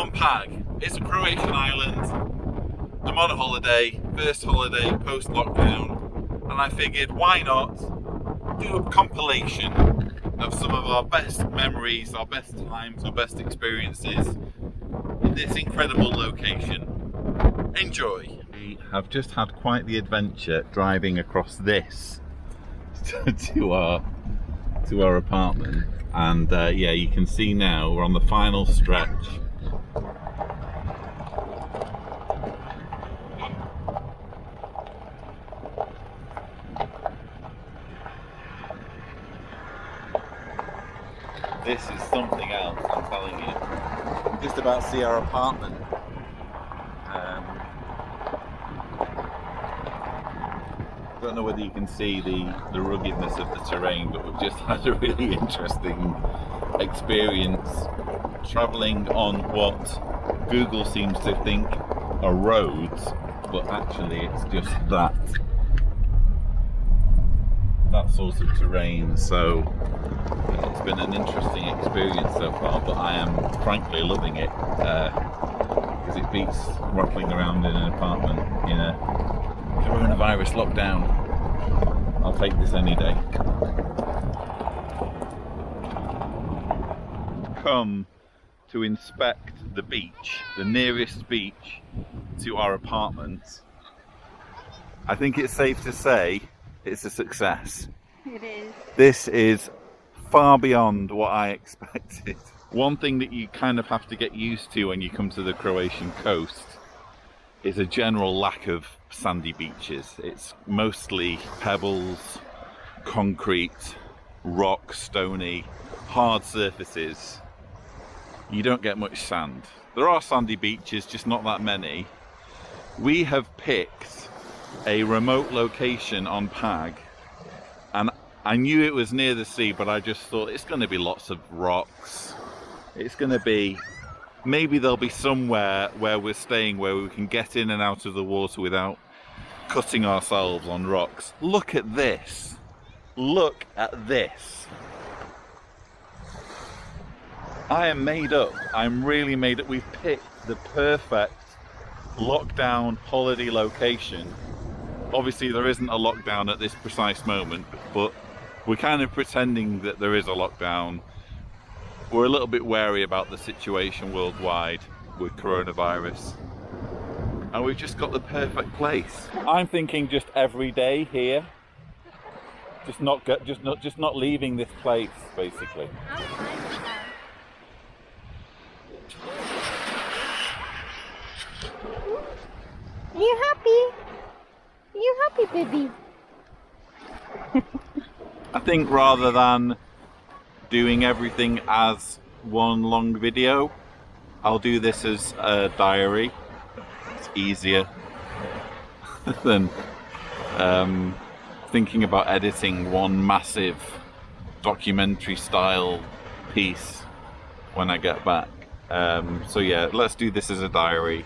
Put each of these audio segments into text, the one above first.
on Pag. It's a Croatian island. I'm on a holiday, first holiday post-lockdown, and I figured why not do a compilation of some of our best memories, our best times, our best experiences in this incredible location. Enjoy! We have just had quite the adventure driving across this to our apartment, and yeah, you can see now we're on the final stretch. This is something else, I'm telling you. You just about see our apartment. Don't know whether you can see the ruggedness of the terrain, but we've just had a really interesting experience travelling on what Google seems to think are roads, but actually it's just that sort of terrain. So it's been an interesting experience so far, but I am frankly loving it because it beats rattling around in an apartment in a coronavirus lockdown. I'll take this any day. Come to inspect the beach, the nearest beach to our apartment. I think it's safe to say it's a success. It is. This is far beyond what I expected. One thing that you kind of have to get used to when you come to the Croatian coast is a general lack of sandy beaches. It's mostly pebbles, concrete, rock, stony, hard surfaces. You don't get much sand. There are sandy beaches, just not that many. We have picked a remote location on Pag, and I knew it was near the sea, but I just thought it's going to be lots of rocks. It's going to be, maybe there'll be somewhere where we're staying where we can get in and out of the water without cutting ourselves on rocks. Look at this. Look at this. I am made up. I'm really made up. We've picked the perfect lockdown holiday location. Obviously there isn't a lockdown at this precise moment, but we're kind of pretending that there is a lockdown. We're a little bit wary about the situation worldwide with coronavirus, and we've just got the perfect place. I'm thinking just every day here, just not leaving this place, basically. You happy? You happy, baby? I think rather than doing everything as one long video, I'll do this as a diary. It's easier than thinking about editing one massive documentary style piece when I get back. So yeah, let's do this as a diary,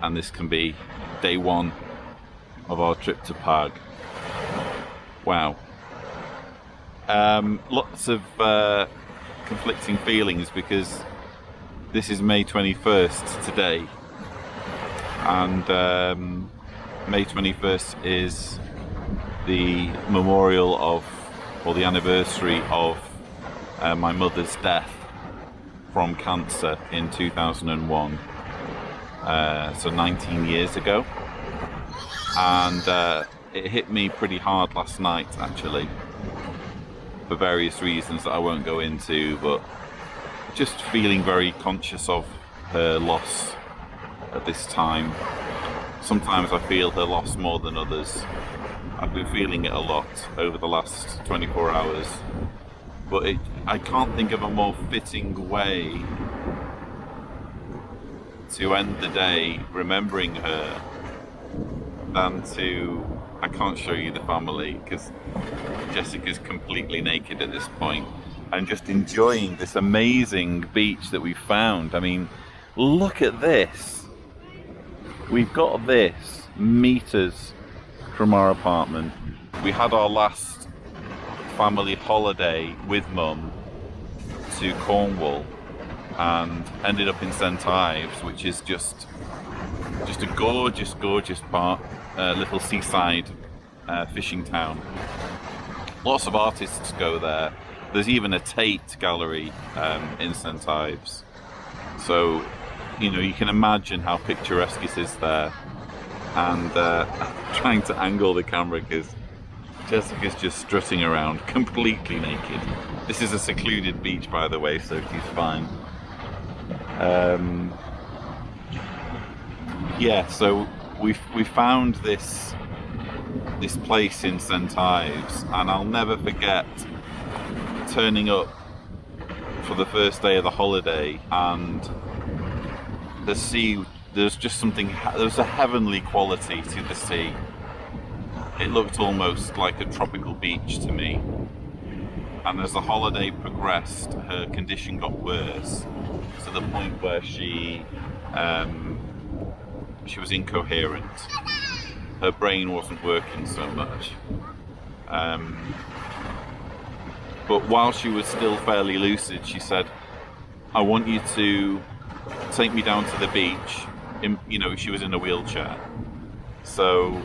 and this can be day one of our trip to Pag. Wow. Lots of conflicting feelings because this is May 21st today, and May 21st is the memorial of, or the anniversary of my mother's death from cancer in 2001, so 19 years ago, and it hit me pretty hard last night actually, for various reasons that I won't go into, but just feeling very conscious of her loss at this time. Sometimes I feel her loss more than others. I've been feeling it a lot over the last 24 hours, but I can't think of a more fitting way to end the day remembering her than to, I can't show you the family because Jessica's completely naked at this point. I'm just enjoying this amazing beach that we've found. I mean, look at this. We've got this meters from our apartment. We had our last family holiday with Mum to Cornwall and ended up in St Ives, which is just a gorgeous little seaside fishing town. Lots of artists go there. There's even a Tate gallery in St Ives. So, you know, you can imagine how picturesque it is there. And I'm trying to angle the camera because Jessica's just strutting around completely naked. This is a secluded beach, by the way, so she's fine. Yeah, so we found this place in St Ives, and I'll never forget turning up for the first day of the holiday, and the sea, there's just something, there's a heavenly quality to the sea. It looked almost like a tropical beach to me. And as the holiday progressed, her condition got worse, to the point where she was incoherent. Her brain wasn't working so much. But while she was still fairly lucid, she said, "I want you to take me down to the beach." You know, she was in a wheelchair. So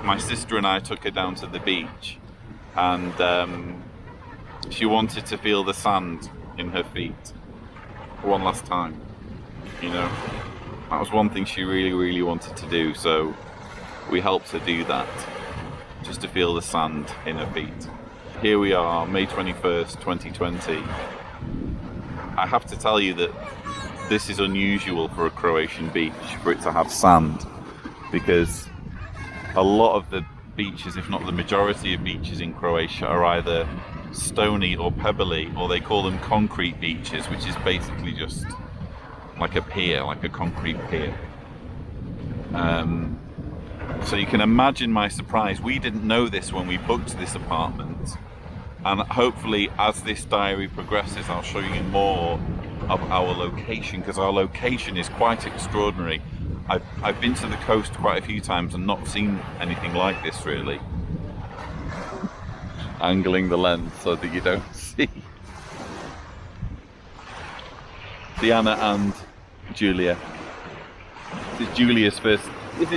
my sister and I took her down to the beach, and she wanted to feel the sand in her feet one last time. You know, that was one thing she really wanted to do, so we helped her do that, just to feel the sand in her feet. Here we are, May 21st, 2020. I have to tell you that this is unusual for a Croatian beach, for it to have sand, because a lot of the beaches, if not the majority of beaches in Croatia, are either stony or pebbly, or they call them concrete beaches, which is basically just like a pier, like a concrete pier. So you can imagine my surprise. We didn't know this when we booked this apartment, and hopefully as this diary progresses I'll show you more of our location, because our location is quite extraordinary. I've been to the coast quite a few times and not seen anything like this, really. Angling the lens so that you don't see. Diana and Julia. This is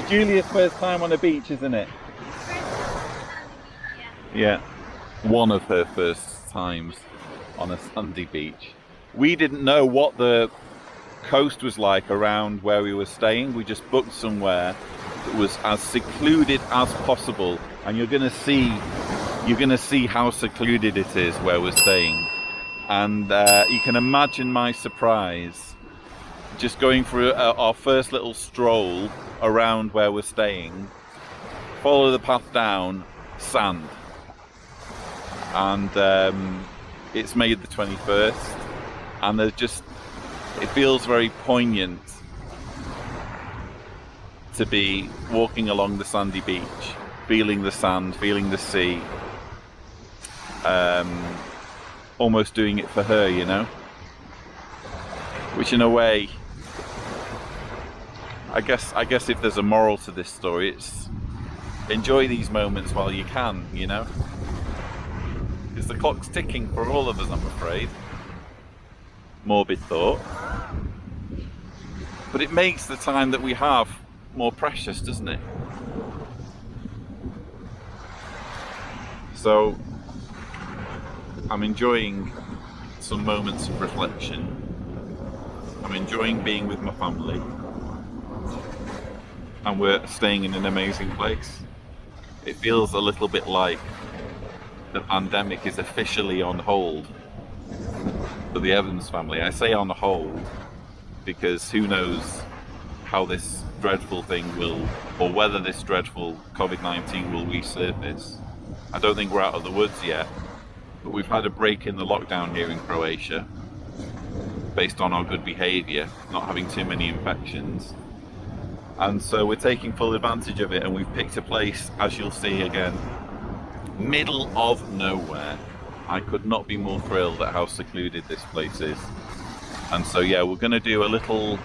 Julia's first time on a beach, isn't it? Yeah. One of her first times on a sandy beach. We didn't know what the coast was like around where we were staying. We just booked somewhere that was as secluded as possible, and you're gonna see how secluded it is where we're staying. And you can imagine my surprise just going through our first little stroll around where we're staying. Follow the path down, sand. And it's May the 21st, and it feels very poignant to be walking along the sandy beach, feeling the sand, feeling the sea, almost doing it for her, you know? Which in a way, I guess if there's a moral to this story, it's enjoy these moments while you can, you know? Because the clock's ticking for all of us, I'm afraid. Morbid thought. But it makes the time that we have more precious, doesn't it? So I'm enjoying some moments of reflection. I'm enjoying being with my family. And we're staying in an amazing place. It feels a little bit like the pandemic is officially on hold for the Evans family. I say on hold because who knows how this dreadful thing will, or whether this dreadful COVID-19 will resurface. I don't think we're out of the woods yet, but we've had a break in the lockdown here in Croatia based on our good behaviour, not having too many infections. And so we're taking full advantage of it, and we've picked a place, as you'll see again, middle of nowhere. I could not be more thrilled at how secluded this place is. And so yeah, we're going to do a little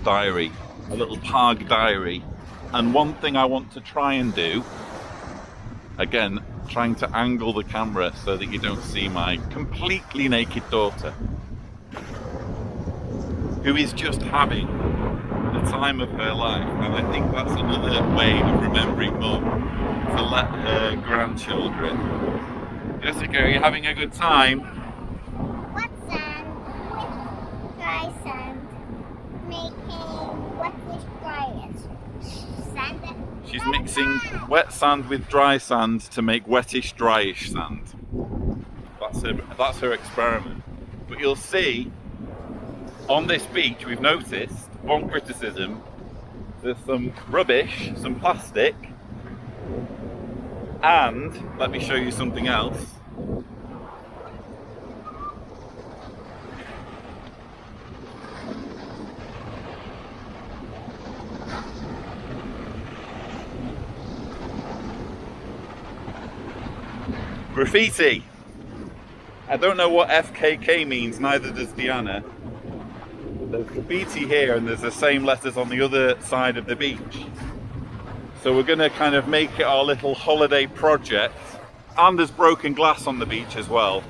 diary, a little Pag diary. And one thing I want to try and do, again, trying to angle the camera so that you don't see my completely naked daughter, who is just having the time of her life. And I think that's another way of remembering Mum, to let her grandchildren. Jessica, are you having a good time? Wet sand with dry sand, making wettish dryish sand. She's mixing wet sand with dry sand to make wettish dryish sand. That's her experiment. But you'll see on this beach, we've noticed one criticism: there's some rubbish, some plastic, and let me show you something else. Graffiti. I don't know what FKK means, neither does Diana. There's graffiti here and there's the same letters on the other side of the beach. So we're going to kind of make it our little holiday project. And there's broken glass on the beach as well.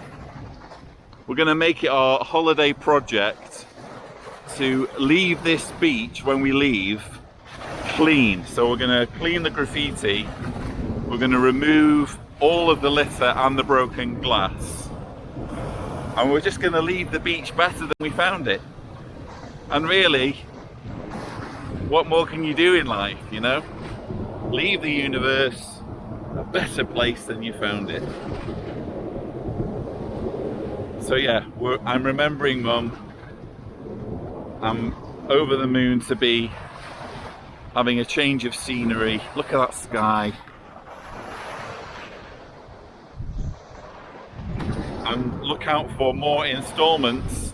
We're going to make it our holiday project to leave this beach when we leave clean. So we're going to clean the graffiti. We're going to remove all of the litter and the broken glass. And we're just going to leave the beach better than we found it. And really, what more can you do in life, you know? Leave the universe a better place than you found it. So yeah, I'm remembering Mum. I'm over the moon to be having a change of scenery. Look at that sky. And look out for more installments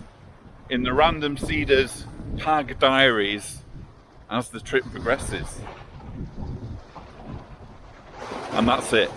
in the Random Cedars Pag Diaries as the trip progresses. And that's it.